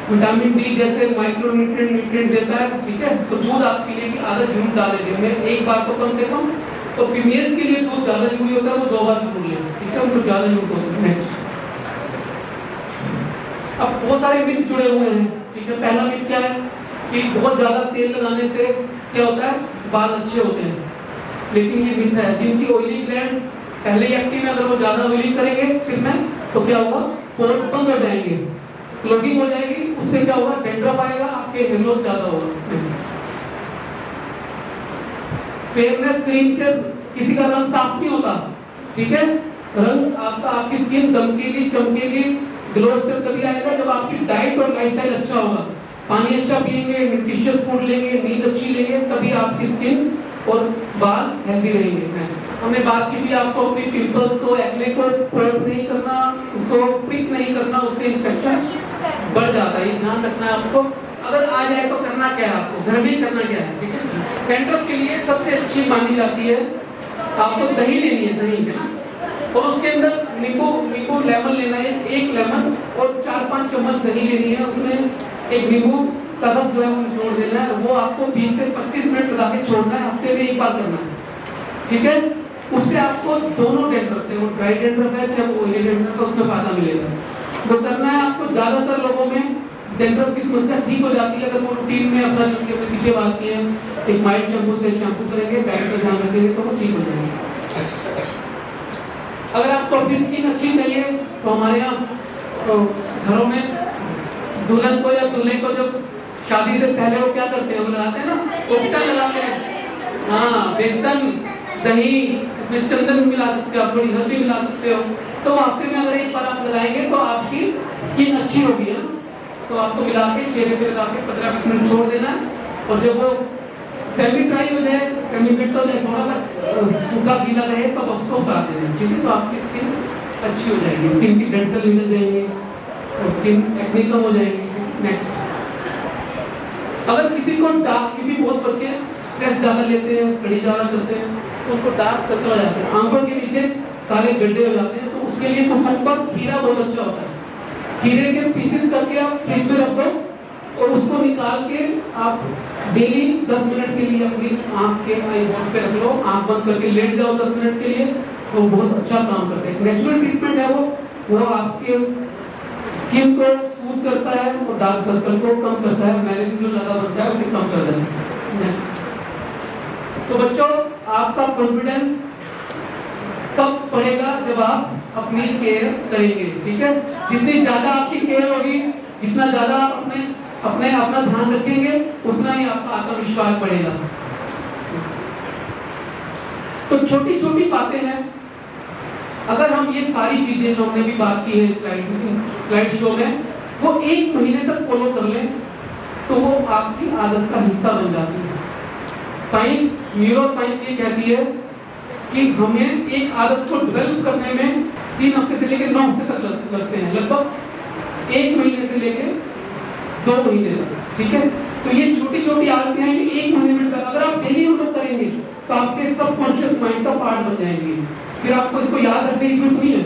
विटामिन डी जैसे माइक्रो न्यूट्रिएंट देता है, ठीक है। तो दूध आप पीने की आदत जरूर डालें दिन में एक बार तो कम से कम। तो फीमेल्स के लिए दूध ज्यादा जरूरी होता है, वो 2 बार जरूरी है, ठीक है, उनको ज्यादा जरूरत होती है। नेक्स्ट, अब बहुत सारे मिथ जुड़े हुए हैं, ठीक है। पहला मिथ क्या है कि बहुत ज्यादा तेल लगाने से क्या होता है? बाल अच्छे होते हैं, लेकिन ये मिथ है। जिनकी ऑयली ग्लैंड्स पहले ही एक्टिव है, अगर वो ज्यादा ऑयलिंग करेंगे सिर में तो क्या होगा? पोर्स बंद हो जाएंगे, क्लॉगिंग हो जाएगी, उससे क्या होगा? डैंड्रफ आएगा, आपके हेयर लॉस ज्यादा होगा। फेयरनेस क्रीम से किसी का रंग साफ नहीं होता, ठीक है। रंग आपका, आपकी स्किन दमकेगी, चमकेगी, ग्लो स्तर तभी आएगा जब आपकी डाइट और लाइफस्टाइल अच्छा होगा। पानी अच्छा पिएंगे, न्यूट्रिशियस फूड लेंगे, नींद अच्छी लेंगे, तभी आपकी स्किन और बाल हेल्दी रहेंगे। हमने बात की थी आपको अपनी पिंपल्स को, एक्ने को प्रोक नहीं करना, उसको प्रिक नहीं करना, उससे इंफेक्शन बढ़ जाता है, ये ध्यान रखना है आपको। अगर आ जाए तो करना क्या है आपको? घर में करना क्या है, ठीक है। डैंड्रफ के लिए सबसे अच्छी मानी जाती है, आपको दही लेनी है, दही है ना, और उसके अंदर नींबू लेमन लेना है, 1 लेमन और 4-5 चम्मच दही लेनी है, उसमें एक नींबू का रस जो है वो निचोड़ देना है, वो आपको 20 से 25 मिनट लगा के छोड़ना है, हफ्ते में 1 बार करना है, ठीक है। उससे आपको दोनों डैंड्रफ से, वो ड्राई डैंड्रफ है चाहे वो ऑयली डैंड्रफ है, उसमें फायदा मिलेगा। वो करना है आपको। ज्यादातर लोगों में डैंड्रफ की समस्या ठीक हो जाती है अगर वो रूटीन में अपना जो पीछे बात की है, एक माइल्ड शैम्पू से शैम्पू करेंगे, डाइट का ध्यान रखेंगे तो वो ठीक हो जाएंगे। अगर आपको अपनी स्किन अच्छी चाहिए तो हमारे यहाँ घरों में दुल्हन को या दूल्हे को जब शादी से पहले वो क्या करते हैं? वो लगाते हैं ना, उपटा लगाते हैं, हाँ, बेसन, दही, इसमें चंदन मिला सकते हो, आप थोड़ी हल्दी मिला सकते हो। तो हफ्ते में अगर 1 बार आप लगाएंगे तो आपकी स्किन अच्छी होगी है, तो आपको मिला के चेहरे पे लगा के 15-20 मिनट छोड़ देना। और जब वो सेमी ड्राई हो जाए, सेमी वेट हो जाए, थोड़ा सा सूखा गीला रहे तो उसको उतार देना, ठीक है। तो आपकी स्किन अच्छी हो जाएगी, स्किन की डेड सेल निकल जाएंगे और स्किन एक्ने कम हो जाएगी। नेक्स्ट, अगर किसी को डार्क, क्योंकि बहुत बच्चे स्ट्रेस ज्यादा लेते हैं, स्टडी ज्यादा करते हैं, तो उनको डार्क सर्कल हो जाते हैं, आंखों के नीचे काले गड्ढे हो जाते हैं, तो उसके लिए कुकुम्बर खीरा बहुत अच्छा होता है। खीरे के पीसेस करके आप फ्रिज में रख दो और उसको निकाल के आप डेली 10 मिनट के लिए अपनी आंख के आई बॉल पे रख लो, आंख बंद करके लेट जाओ 10 मिनट के लिए, तो बहुत अच्छा काम करता है। नेचुरल ट्रीटमेंट है वो आपके स्किन को सूट करता है और डार्क सर्कल को कम करता है, मेलेनिन जो ज्यादा बनता है उसे कम कर देता है। नेक्स्ट, तो बच्चों आपका कॉन्फिडेंस कब बढ़ेगा? जब आप अपनी केयर करेंगे, ठीक है। जितनी ज्यादा आपकी केयर होगी, जितना ज्यादा आप अपना ध्यान रखेंगे, उतना ही आपका आत्मविश्वास बढ़ेगा। तो छोटी छोटी बातें हैं, अगर हम ये सारी चीजें जो हमने भी बात की है स्लाइड शो में, वो 1 महीने तक फॉलो कर लें तो वो आपकी आदत का हिस्सा बन जाती है। साइंस, न्यूरो साइंस ये कहती है कि हमें एक आदत को डेवलप करने में 3 हफ्ते से लेकर 9 हफ्ते तक लगते हैं, लगभग 1 महीने से लेकर 2 महीने तक, ठीक है। तो ये छोटी छोटी आदतें हैं कि 1 महीने में अगर आप डेली उनको करेंगे तो आपके सबकॉन्शियस माइंड का पार्ट बन जाएंगे। फिर आपको इसको याद रखने की जरूरत नहीं है,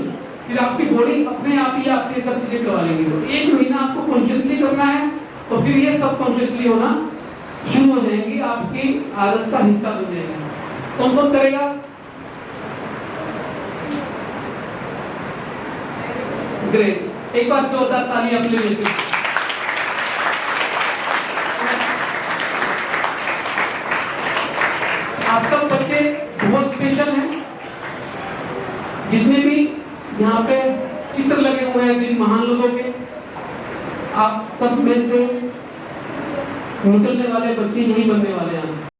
फिर आपकी बॉडी अपने आप ही आपसे ये सब चीजें करवा लेंगी। तो 1 महीना आपको कॉन्शियसली करना है और फिर ये सबकॉन्शियसली होना शुरू हो जाएंगी, आपकी आदत का हिस्सा बन जाएगा। कौन कौन करेगा? ग्रेट, एक बार जोरदार ताली आप ले लीजिए। आप सब बच्चे बहुत स्पेशल हैं। जितने भी यहाँ पे चित्र लगे हुए हैं जिन महान लोगों के, आप सब में से निकलने वाले बच्चे यही बनने वाले हैं।